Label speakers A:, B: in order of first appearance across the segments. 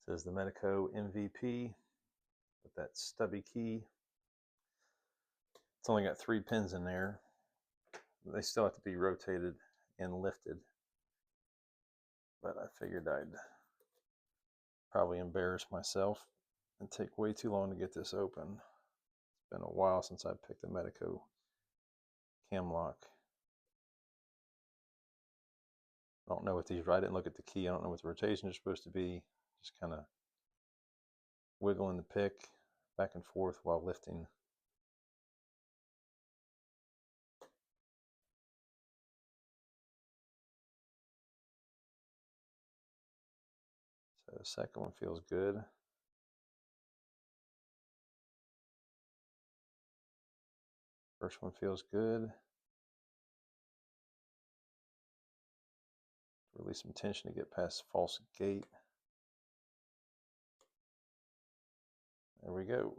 A: Says the Medeco MVP with that stubby key. It's only got 3 pins in there. They still have to be rotated and lifted. But I figured I'd probably embarrass myself and take way too long to get this open. It's been a while since I picked a Medeco cam lock. I don't know what these, I didn't look at the key. I don't know what the rotation is supposed to be. Just kind of wiggling the pick back and forth while lifting. So the second one feels good. First one feels good. Release some tension to get past false gate. There we go.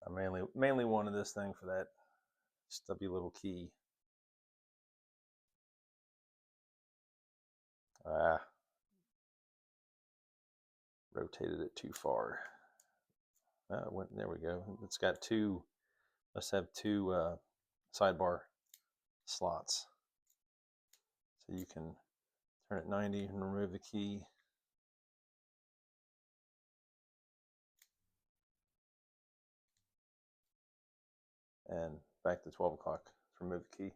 A: I mainly wanted this thing for that stubby little key. Rotated it too far. There we go. It's got two, must have two sidebar slots. So you can turn it 90 and remove the key. And back to 12 o'clock to remove the key.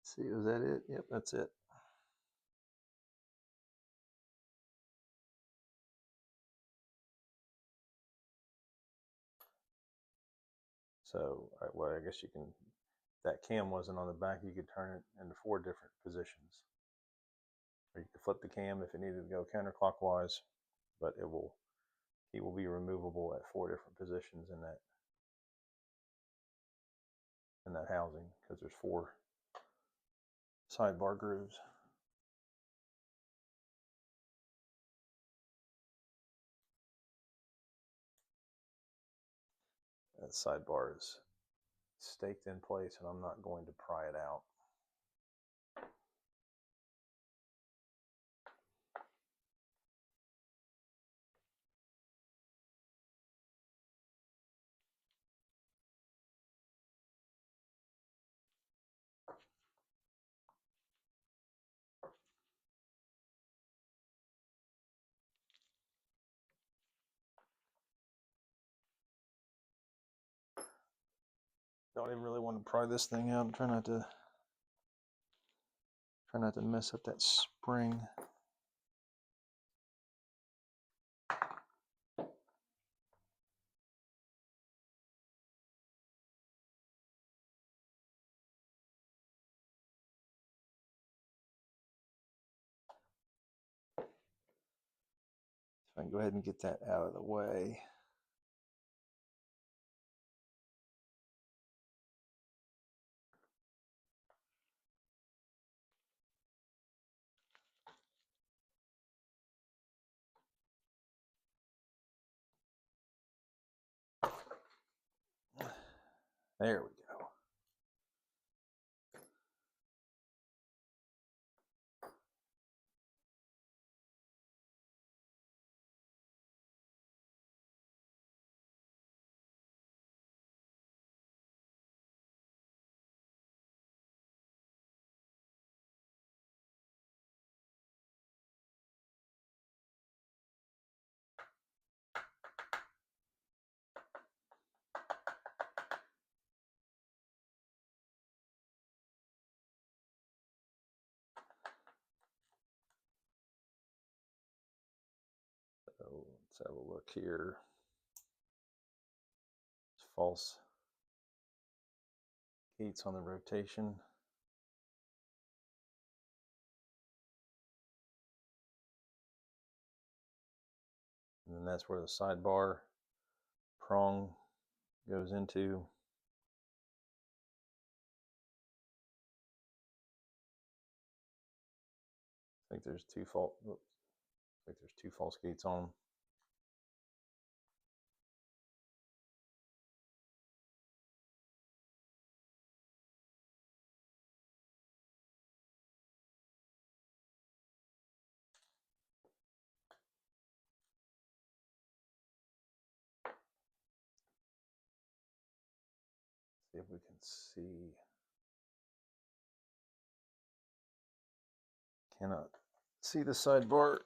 A: See, was that it? Yep, that's it. So, well, I guess you can, if that cam wasn't on the back, you could turn it into 4 different positions. Or you could flip the cam if it needed to go counterclockwise, but it will be removable at 4 different positions in that housing, because there's 4 sidebar grooves. That sidebar is staked in place, and I'm not going to pry it out. Don't even really want to pry this thing out. Try not to mess up that spring. So I can go ahead and get that out of the way. There we go. let's have a look here. It's false gates on the rotation. And then that's where the sidebar prong goes into. I think there's two false gates on them. See if we can see. Cannot see the sidebar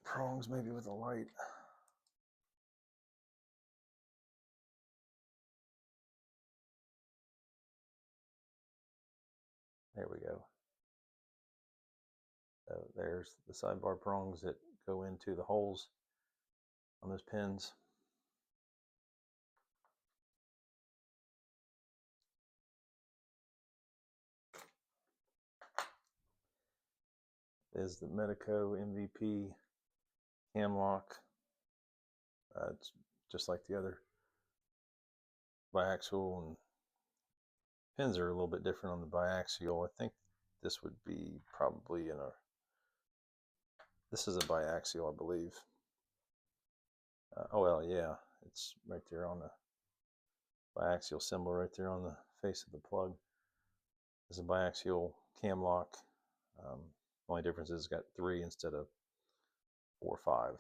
A: prongs, maybe with a light. There we go. So there's the sidebar prongs that go into the holes on those pins. Is the Medeco MVP cam lock. It's just like the other biaxial, and pins are a little bit different on the biaxial. I think this would be probably this is a biaxial, I believe. Oh well, yeah, it's right there on the biaxial symbol right there on the face of the plug. It's a biaxial cam lock. Only difference is it's got 3 instead of 4 or 5.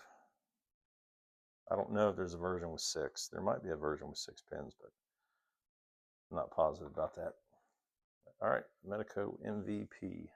A: I don't know if there's a version with 6. There might be a version with 6 pins, but I'm not positive about that. All right, Medeco MVP.